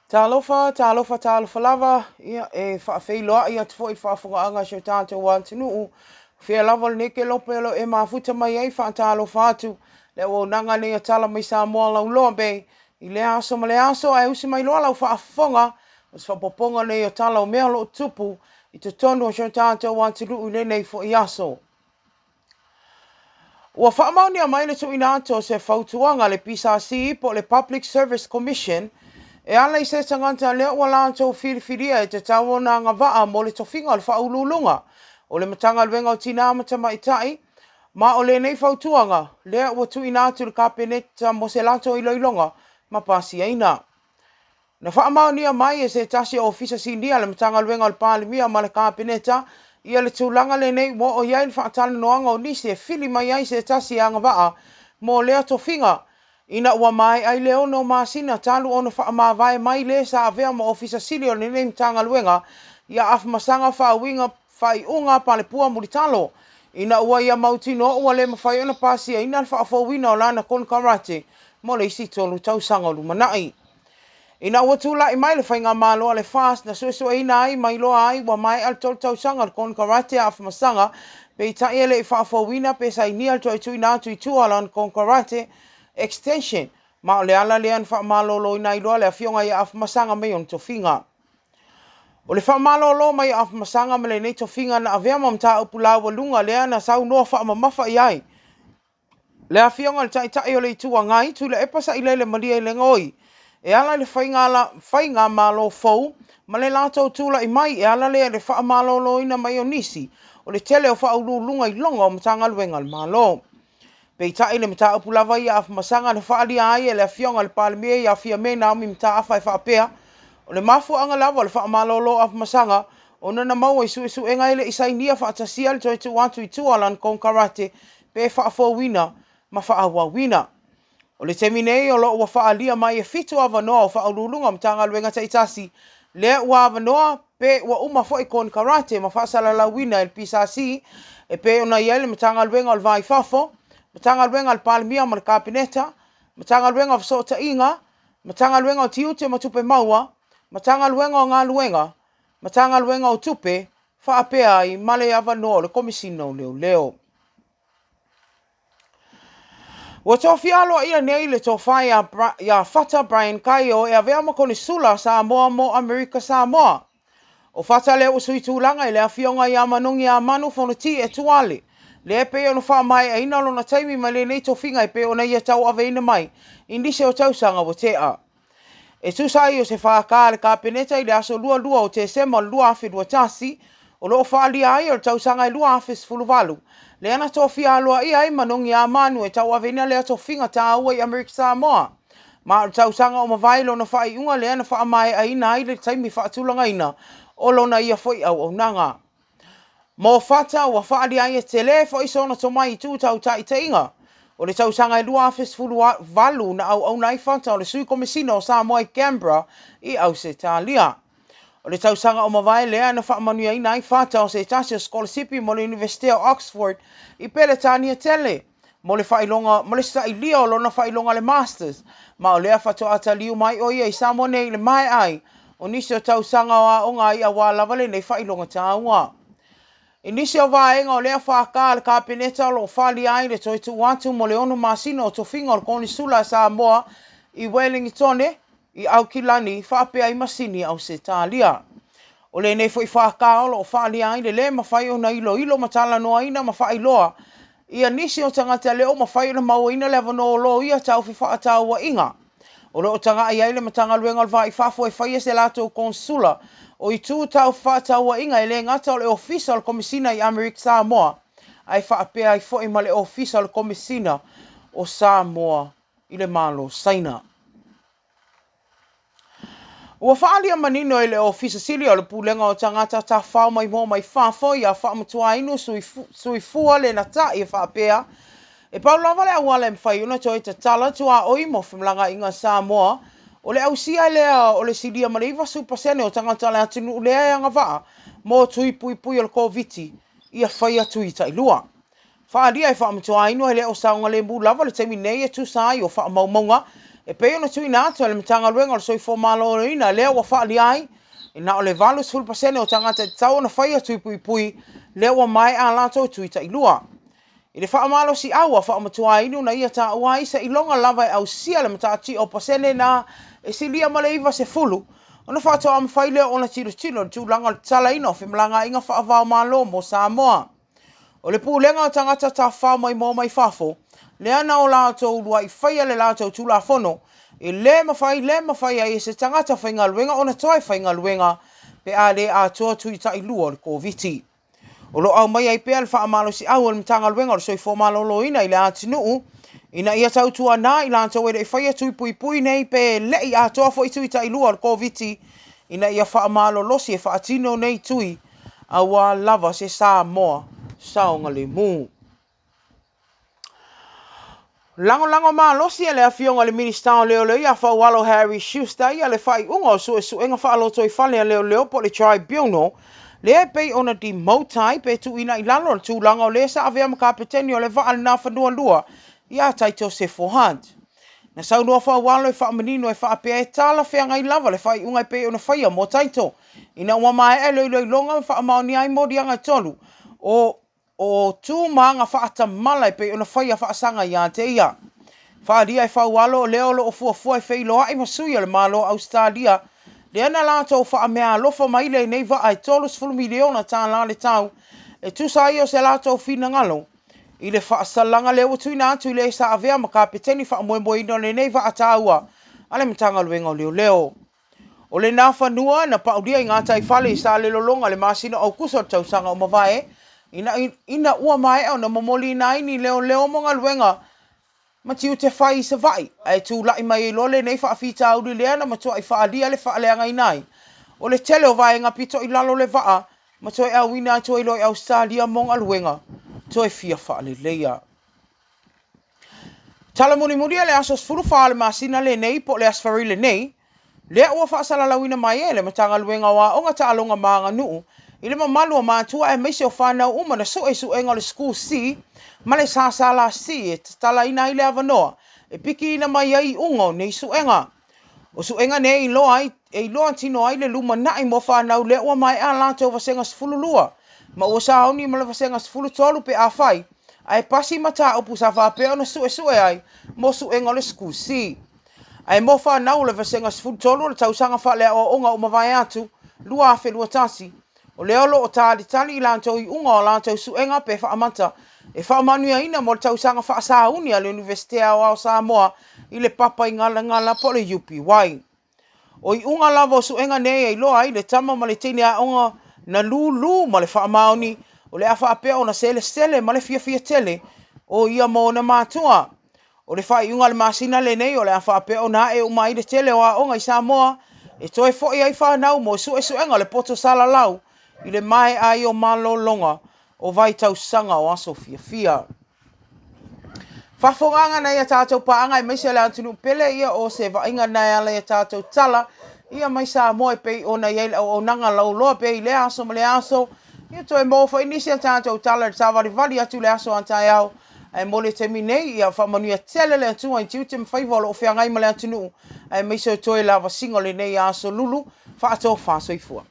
Talofa lava ia whaawheiloa ia te fo I whaafonganga se tātou wātunu Fia lava ne ke lopelo e mafuta mai ai whaatalofa atu le o nanga ne a tala mai Samoa lau loa bei I le aso ma le aso ai usi mai loa lau whaafonga o se whapoponga ne a tala o mea lo tupu I te tonu o se tātou wātunu ne nei fo I aso. Ua whaamauni a mai le tu ina ato se whautuanga le PSC po le Public Service Commission E ala I se tangata lea ua lātou whiriwhiria e te tawona ngā waa mo le tofinga o le whaululunga. O le matanga luenga o tina amata maitai, ma o le nei whautuanga, lea ua tu ina atu le kapeneta mo se lātou iloilonga, ma pasi aina. Na whaamaunia mai e se tasi o ofisa sinia le matanga luenga o le pālimia ma le kapeneta, ia le tūlanga le nei mo o iai le whaatana noanga o nisi e whili mai ai se tasi a ngā waa mo lea tofinga. Ina ua mai ai leo no masina talu ono whaamawai mai le sa avea mo ofisa sili o nene mtanga luenga ia afmasanga whaawinga whaiunga pale pua muritalo. Ina ua ia mautino ua le mawhai ona pasia ina whaafowina o lana kon karate mo le isi tolu tausanga lumanai. Ina ua tula I mai le whainga malo le fast na suesua ina ai mai loa ai ua mai al tolu tausanga kon karate a afmasanga pe itai ele I whaafowina pe sa inia al toi ina atu I tua lan kon karate extension ma o le ala lean whaamalolo I nai loa le awhionga I awhamasanga mai on tofinga. O le whaamalolo mai awhamasanga me le nei tofinga na avea mamta upula walunga lea na sau noa whaamamafa I ai. Le awhionga le taitai o le itua ngai tu le epasa I le malia I le ngoi. E ala le whainga malo fau ma le lato tula I mai e ala le whaamalolo ina mai o nisi o le tele o whaululunga I longa o matanga luenga le malo. Peitai le mta upulava ia afmasanga le whaalia ai e le awhionga le palimia ia fia me na mi mta afa e whaapea. O le mafu anga lava le whaamalolo afmasanga o nana maua isu enga ele isainia whaatasia le toitu watu I tualan kon karate pe whaafowina ma whaawawina. O le teminei o lo ua whaalia mai e fitu avanoa o whaululunga mtanga luenga taitasi lea ua avanoa pe ua uma fo I kon karate ma whaasalalawina el PSC e pe ona iele mtanga luenga o le vai fafo matanga luenga al palimia ma le kapeneta, matanga luenga o sota inga, matanga luenga o tiute ma tupe maua, matanga luenga o ngā luenga, matanga luenga o tupe, whaapea I male avanoa le komisino leo. Ua tofialo ia nei le tofai ia fata Brian Kaio e avea makone sula Samoa mo Amerika Samoa. O fata leo usui tūlanga I le awhionga ia manungi a manu whanoti e tuale. Le pe ono wha mai a ina lona taimi mai le nei tofinga I pe ona ia tau aveina mai. Indi se o tausanga o tea. E tusai o se whaaka le kapeneta I le aso lua o te sema lua afe lua tasi. O loo whaalia ai o tausanga I lua afe sfuluvalu. Le ana tofia alua ia I manungi a manu e tau aveina le tofinga ta ua I Amerika Samoa. Ma o tausanga o mawai lona whaiunga le ana wha mai a ina ai le taimi whaatulanga ina. O lona ia foi au nanga. Mo fata wa whaari ai e tele fo isona to mai tu tau tainga. O le tausanga I lua afes fulu valu na au nai fata o le sui komisina o Samoa I Canberra I au se talia. O le tausanga o mawai lea na whaamanuia I nai fata o se tasi o scholarship mo le University of Oxford I pele tania tele. Mo le whailonga, mo le sa I lia o lona whailonga le masters. Ma o lea fato ata liu mai o ia I Samoa nei le mai ai. O nisi o tausanga o ngai a wala vale nei whailonga taua. Inisi o vaenga o lea whaka le kapeneta o lo whali ai le toitu watu mo le onu masino o tofinga o le koni sula Samoa I Wellingtone I Aukilani whapea I masini au se talia. O le nei fo I whaka o lo whali ai le mawhai o na ilo matala noa ina mawhai loa. Ia nisi o tangata leo mawhai o na maua ina lewa no lo ia tau fi whaatau wa inga. O lo o tanga ai le matanga luenga o le vai whafo e whaia se lato konsula. O I tū tau whātau inga le ngata o le ofisa o le komisina I Amerika Samoa. Ai whaapea I fo I ma le ofisa o le komisina o Samoa I le malo saina. Ua whaalia manino I le ofisa sili o le pulenga o tangata ta whao mai mo mai whafo I a whaamatua inu sui fua le na ta I a whaapea. E paulawa le awala mwhai una toi ta Tala tua oi mo whamlanga inga Samoa. O le ausia lea o le silia mareiva supasene o tangata le atinu lea anga waa mo tui pui o le koviti I a whai atu I tailua. Whaalia e whaamatua inu he le o saunga le mbulava le temi nei e tu sai o whaamaumonga E pe ona tuina atu le matanga luenga o soifo malo ina lea wa whaali ai. Ina o le valu sul pasene o tangata tau na whaia tui pui pui lea wa mai a lato tui ta ilua. I le whaamalo si aua whaamatua inu na ia ta uai sa ilonga lava e au sia le matati o pasene na e silia male iwa se fulu. Ona whātua am whaile o na tino tu langa tala ino whimlanga inga whaavao malo mo Samoa. O le pūlenga o tangata ta whao mai mō mai whafo, le ana o lātou lua I whaia le lātou tūla whono, e le mawhai ai se tangata whainga luenga o na toi whainga luenga pe a le a toa tui ta I lua o le COVID. O lo au mai ai pea le whaamalo si au o le mtanga luenga o le soifo malo loina I le atinuu, ina ia tautua nā I lātou e le whaia tui pui pui nei pe lei a toa fo I tui ta I lua o le COVID, ina ia whaamalo losi e whaatino nei tui a wā lava se Samoa. Saonga le mū. Lango losi e le afionga le minister leo ia whaualo Harry Schuster ia le whai unga o suenga whaaloto I whale leo po le tribunal le e pei ona di mautai pe tu ina Ilalo le tūlanga o le sa avea makapeteni o le vaa le nāwhanua lua ia taito se forehand. Na saunua whaualo e whaamanino e whaapea e Tala whenga I lava le whai unga e pei ona whaia mo taito. Ina ua mai e loi longa whaamaoni ai mo dianga tolu o tu manga whaata mala pe ona whaia whaasanga ia te ia. Whaadia e whaualo leo lo o fuafua e whailoa I masuia le malo Australia. Le ana lātou whaamea lofa maile nei wa ai tolus fulu miliona tā la le tau. E tu sa o se lātou whina ngalo. I le whaasalanga leo tuina atu le sa avea makapeteni whaamoe ino le nei wa ataua. Ale mtanga luenga leo. O le nā whanua na paudia I ngāta I whale I sa le lolonga le masina au kuso tausanga o mawae. Ina ua mai o na momoli nai ni leo monga luenga matiu te whai se vai. Ai tu lai mai lole nei whaafita auri lea na matua I whaalia le whaaleanga I nai. O le tele o vai ngā pito Ilalo le vaa matua au wina to I loi Australia monga luenga. Toi fia whaale leia. Tala muni le asos furu whaale masina le nei po le asfari le nei. Lea ua whaasala lawina mai le matanga luenga wa o ngata alonga maanga nuu. I le mamalu o mātua e meise o whanau uma na suenga le school C, ma le sāsala C e tala ina I le avanoa, e piki ina mai ai ungo nei suenga. O suenga ne e loa tino ai le luma nai mo whanau le ua mai a lātou vasenga sfululua, ma ua saoni ma le vasenga sfulutolu pe a whai, ai pasi mata upu sa whapea na sue ai mo suenga le school C. Ai mo whanau le vasenga sfulutolu le tausanga whalea o onga o mawai atu, lua afe lua tasi. O leolo o tali I lātou I unga o lātou suenga pe whaamata. E whaamanuia ina mo le tausanga whaasauni a le Universitea o Samoa I le papa I ngala po le UPY. O I unga lava o suenga nei e loa I le tama ma le tene a onga na lulu ma le whaamauni o le a whaapea o na sele ma le fia tele o ia mo na mātua. O le whai unga le masina le nei o le a whaapea o na e umai le tele o a onga I Samoa e toi fo'i ai whanau mo suenga le poto sala lau. I le mai ai o malo longa o vai tausanga o aso fia. Fofogaina na ia tātou paanga I meise le antunu pele ia o se vainga na ala ia tātou tala. Ia mai Samoa pei o na iei o nanga lauloa pei le aso ma le aso. Ia toi mofa inisi a tātou tala le tāwari atu le aso antai au. Ai mole te minei ia whamanuia tele le atua I tiute mwhaiva o whiangai ma le antunu. Ai meise o toi lava singo le nei aso lulu. Whaato whasoifua.